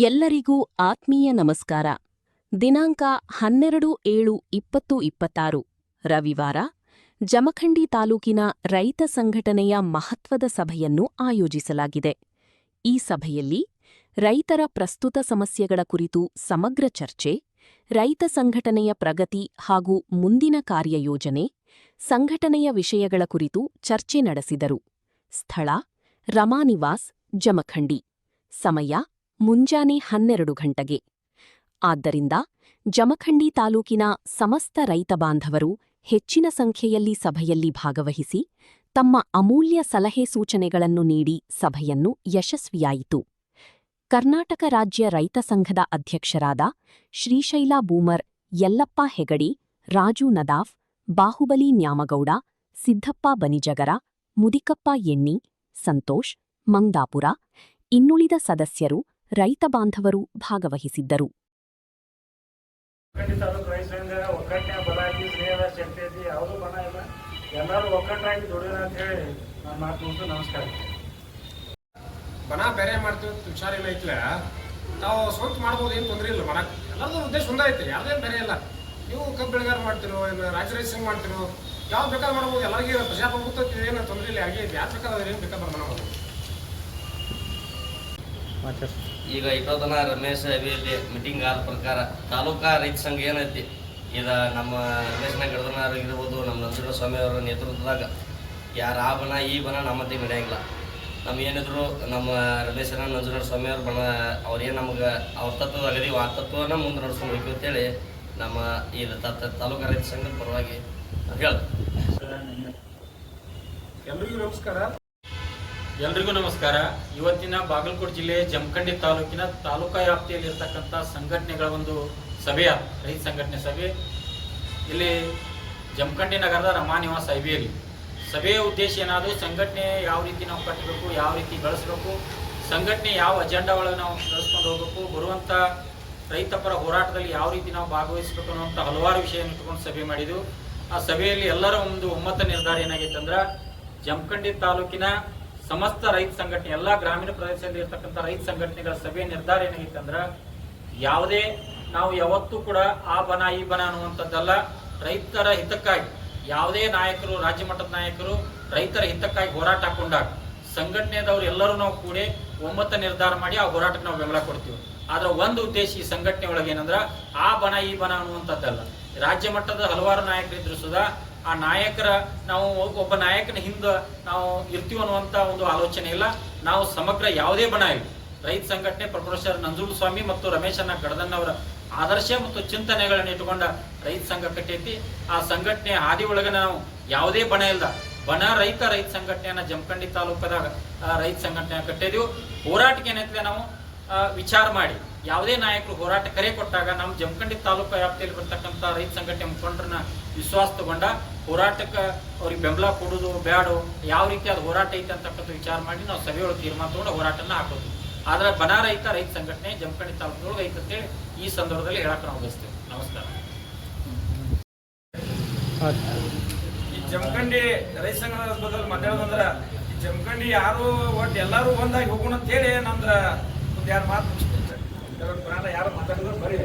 ಎಲ್ಲರಿಗೂ ಆತ್ಮೀಯ ನಮಸ್ಕಾರ. ದಿನಾಂಕ 12/7/2026 ರವಿವಾರ ಜಮಖಂಡಿ ತಾಲೂಕಿನ ರೈತ ಸಂಘಟನೆಯ ಮಹತ್ವದ ಸಭೆಯನ್ನು ಆಯೋಜಿಸಲಾಗಿದೆ. ಈ ಸಭೆಯಲ್ಲಿ ರೈತರ ಪ್ರಸ್ತುತ ಸಮಸ್ಯೆಗಳ ಕುರಿತು ಸಮಗ್ರ ಚರ್ಚೆ, ರೈತ ಸಂಘಟನೆಯ ಪ್ರಗತಿ ಹಾಗೂ ಮುಂದಿನ ಕಾರ್ಯಯೋಜನೆ, ಸಂಘಟನೆಯ ವಿಷಯಗಳ ಕುರಿತು ಚರ್ಚೆ ನಡೆಸಿದರು. ಸ್ಥಳ ರಮಾನಿವಾಸ್, ಜಮಖಂಡಿ. ಸಮಯ ಮುಂಜಾನೆ 12 ಗಂಟೆಗೆ. ಆದ್ದರಿಂದ ಜಮಖಂಡಿ ತಾಲೂಕಿನ ಸಮಸ್ತ ರೈತ ಬಾಂಧವರು ಹೆಚ್ಚಿನ ಸಂಖ್ಯೆಯಲ್ಲಿ ಸಭೆಯಲ್ಲಿ ಭಾಗವಹಿಸಿ ತಮ್ಮ ಅಮೂಲ್ಯ ಸಲಹೆ ಸೂಚನೆಗಳನ್ನು ನೀಡಿ ಸಭೆಯನ್ನು ಯಶಸ್ವಿಯಾಯಿತು. ಕರ್ನಾಟಕ ರಾಜ್ಯ ರೈತ ಸಂಘದ ಅಧ್ಯಕ್ಷರಾದ ಶ್ರೀಶೈಲ ಬೂಮರ್, ಯಲ್ಲಪ್ಪ ಹೆಗಡಿ, ರಾಜು ನದಾಫ್, ಬಾಹುಬಲಿ ನ್ಯಾಮಗೌಡ, ಸಿದ್ದಪ್ಪ ಬನಿಜಗರ, ಮುದಿಕಪ್ಪ ಎಣ್ಣಿ, ಸಂತೋಷ್ ಮಂಗ್ದಾಪುರ, ಇನ್ನುಳಿದ ಸದಸ್ಯರು, ರೈತ ಬಾಂಧವರು ಭಾಗವಹಿಸಿದ್ದರು. ಬನ ಬೇರೆ ಮಾಡ್ತೀವಿ ಹುಷಾರಿಲ್ಲ ಐತ್ಲ ನಾವು ಸ್ವಂತ ಮಾಡ್ಬೋದು, ಏನು ತೊಂದರೆ ಇಲ್ಲ. ಮಾಡಕ್ಕೆ ಎಲ್ಲರದ್ದು ಉದ್ದೇಶ ಒಂದೈತೆ, ಯಾವ್ದೇನು ಬೇರೆ ಇಲ್ಲ. ನೀವು ಕಬ್ಬು ಬೆಳೆಗಾರ ಮಾಡ್ತಿರೋ, ರಾಜ್ಯ ರೈತ ಸಂಘ ಮಾಡ್ತಿರೋ, ಯಾವ್ದು ಬೇಕಾದ್ರೆ ಮಾಡ್ಬೋದು. ಎಲ್ಲರಿಗೆ ಪ್ರಜಾಪ್ರಭುತ್ವ ಏನು ತೊಂದರೆ ಇಲ್ಲ. ಹಾಗೆ ಯಾರು ಬೇಕಾದ್ರೆ ಏನು ಬೇಕಾದ್ರೆ ಮಾಡ್ಬೋದು. ಈಗ ಇಟ್ಟೋದನ ರಮೇಶ್ ಅಭಿಯಲ್ಲಿ ಮೀಟಿಂಗ್ ಆದ ಪ್ರಕಾರ ತಾಲೂಕಾ ರೈತ ಸಂಘ ಏನೈತಿ, ಇದು ನಮ್ಮ ರಮೇಶ್ನ ಗಡದನಾರ್ ಇರ್ಬೋದು, ನಮ್ಮ ನಂಜುಂಡ ಸ್ವಾಮಿ ಅವರ ನೇತೃತ್ವದಾಗ ಯಾರು ಆ ಬಣ ಈ ಬಣ ನಮ್ಮದೇ ನಡೆಯಂಗಿಲ್ಲ. ನಮ್ಮ ಏನಿದ್ರು ನಮ್ಮ ರಮೇಶನ ನಂಜುಂಡ ಸ್ವಾಮಿ ಅವ್ರ ಬಣ ಅವ್ರೇನು ನಮ್ಗೆ ಅವ್ರ ತತ್ವದ ಅಗದಿ ಆ ತತ್ವನ ಮುಂದೆ ನಡ್ಸ್ಕೊಂಡು ಹೋಗ್ತೀವಿ ಅಂತೇಳಿ ನಮ್ಮ ಇದು ತಾಲೂಕಾ ರೈತ ಸಂಘದ ಪರವಾಗಿ ಹೇಳ್ದು. ಎಲ್ರಿಗೂ ನಮಸ್ಕಾರ. ಇವತ್ತಿನ ಬಾಗಲಕೋಟೆ ಜಿಲ್ಲೆ ಜಮಖಂಡಿ ತಾಲೂಕಿನ ತಾಲೂಕಾ ವ್ಯಾಪ್ತಿಯಲ್ಲಿರ್ತಕ್ಕಂಥ ಸಂಘಟನೆಗಳ ಒಂದು ಸಭೆಯ ರೈತ ಸಂಘಟನೆ ಸಭೆ ಇಲ್ಲಿ ಜಮಖಂಡಿ ನಗರದ ರಮಾನಿವಾಸ ಐಬಿಯಲ್ಲಿ. ಸಭೆಯ ಉದ್ದೇಶ ಏನಾದರೂ ಸಂಘಟನೆ ಯಾವ ರೀತಿ ನಾವು ಕಟ್ಟಬೇಕು, ಯಾವ ರೀತಿ ಬೆಳೆಸಬೇಕು, ಸಂಘಟನೆ ಯಾವ ಅಜೆಂಡಾ ಒಳಗೆ ನಾವು ಬೆಳೆಸ್ಕೊಂಡು ಹೋಗಬೇಕು, ಬರುವಂಥ ರೈತಪರ ಹೋರಾಟದಲ್ಲಿ ಯಾವ ರೀತಿ ನಾವು ಭಾಗವಹಿಸಬೇಕು ಅನ್ನುವಂಥ ಹಲವಾರು ವಿಷಯ ಇಟ್ಕೊಂಡು ಸಭೆ ಮಾಡಿದೆವು. ಆ ಸಭೆಯಲ್ಲಿ ಎಲ್ಲರ ಒಂದು ಒಮ್ಮತ ನಿರ್ಧಾರ ಏನಾಗಿತ್ತು ಅಂದ್ರೆ, ಜಮಖಂಡಿ ತಾಲೂಕಿನ ಸಮಸ್ತ ರೈತ ಸಂಘಟನೆ ಎಲ್ಲ ಗ್ರಾಮೀಣ ಪ್ರದೇಶದಲ್ಲಿ ಇರ್ತಕ್ಕಂಥ ರೈತ ಸಂಘಟನೆಗಳ ಸಭೆ ನಿರ್ಧಾರ ಏನಾಗಿತ್ತು ಅಂದ್ರೆ, ಯಾವುದೇ ನಾವು ಯಾವತ್ತೂ ಕೂಡ ಆ ಬನ ಈ ಬನ ಅನ್ನುವಂಥದ್ದಲ್ಲ, ರೈತರ ಹಿತಕ್ಕಾಗಿ ಯಾವುದೇ ನಾಯಕರು, ರಾಜ್ಯ ಮಟ್ಟದ ನಾಯಕರು ರೈತರ ಹಿತಕ್ಕಾಗಿ ಹೋರಾಟ ಹಾಕೊಂಡಾಗ ಸಂಘಟನೆದವ್ರು ಎಲ್ಲರೂ ನಾವು ಕೂಡಿ ಒಮ್ಮತ ನಿರ್ಧಾರ ಮಾಡಿ ಆ ಹೋರಾಟಕ್ಕೆ ನಾವು ಬೆಂಬಲ ಕೊಡ್ತೀವಿ. ಆದ್ರೆ ಒಂದು ಉದ್ದೇಶ ಈ ಸಂಘಟನೆ ಒಳಗೆ ಏನಂದ್ರೆ, ಆ ಬನ ಈ ಬನ ಅನ್ನುವಂಥದ್ದಲ್ಲ. ರಾಜ್ಯ ಮಟ್ಟದ ಹಲವಾರು ನಾಯಕರಿದ್ರು ಸುಧಾ ಆ ನಾಯಕರ ನಾವು ಒಬ್ಬ ನಾಯಕನ ಹಿಂದೆ ನಾವು ಇರ್ತೀವಿ ಅನ್ನುವಂಥ ಒಂದು ಆಲೋಚನೆ ಇಲ್ಲ. ನಾವು ಸಮಗ್ರ ಯಾವುದೇ ಬಣ ಇಲ್ಲ, ರೈತ ಸಂಘಟನೆ ಪ್ರೊಫೆಸರ್ ನಂಜುಂಡ ಸ್ವಾಮಿ ಮತ್ತು ರಮೇಶನ ಗಡದನ್ನವರ ಆದರ್ಶ ಮತ್ತು ಚಿಂತನೆಗಳನ್ನು ಇಟ್ಟುಕೊಂಡ ರೈತ ಸಂಘ ಕಟ್ಟೈತಿ. ಆ ಸಂಘಟನೆ ಹಾದಿ ಒಳಗೆ ನಾವು ಯಾವುದೇ ಬಣ ಇಲ್ದ ಬಣ ರೈತ ಸಂಘಟನೆಯನ್ನ ಜಮಖಂಡಿ ತಾಲೂಕದಾಗ ರೈತ ಸಂಘಟನೆ ಕಟ್ಟಿದೀವಿ. ಹೋರಾಟಕ್ಕೆ ಏನೈತೆ ನಾವು ವಿಚಾರ ಮಾಡಿ ಯಾವುದೇ ನಾಯಕರು ಹೋರಾಟ ಕರೆ ಕೊಟ್ಟಾಗ ನಮ್ಮ ಜಮಖಂಡಿ ತಾಲೂಕು ವ್ಯಾಪ್ತಿಯಲ್ಲಿ ಬರ್ತಕ್ಕಂಥ ರೈತ ಸಂಘಟನೆ ಮುಖಂಡರನ್ನ ವಿಶ್ವಾಸ ತಗೊಂಡ ಹೋರಾಟಕ್ಕೆ ಅವ್ರಿಗೆ ಬೆಂಬಲ ಕೊಡೋದು ಬೇಡ, ಯಾವ ರೀತಿ ಅದು ಹೋರಾಟ ಐತೆ ಅಂತಕ್ಕಂಥ ವಿಚಾರ ಮಾಡಿ ನಾವು ಸಭೆಯೊಳಗೆ ತೀರ್ಮಾನ ತಗೊಂಡು ಹೋರಾಟನ ಹಾಕೋದು. ಆದ್ರೆ ಬನ ರೈತ ಸಂಘಟನೆ ಜಮಖಂಡಿ ತಾಲೂಕಿನೊಳಗೆ ಐತೆ ಅಂತೇಳಿ ಈ ಸಂದರ್ಭದಲ್ಲಿ ಹೇಳಕ್ಕೆ ನಾವು ಬಯಸ್ತೇವೆ. ನಮಸ್ಕಾರ. ಈ ಜಮಖಂಡಿ ರೈತ ಸಂಘದ ಬಗ್ಗೆ ಮಾತಾಡೋದಂದ್ರೆ, ಈ ಜಮಖಂಡಿ ಯಾರು ಒಟ್ಟು ಎಲ್ಲರೂ ಒಂದಾಗಿ ಹೋಗೋಣ ಅಂತೇಳಿ ನಮ್ದು ಒಂದು 2 ಮಾತು ಯಾರು ಮಾತಾಡಿದ್ರು ಬರೀ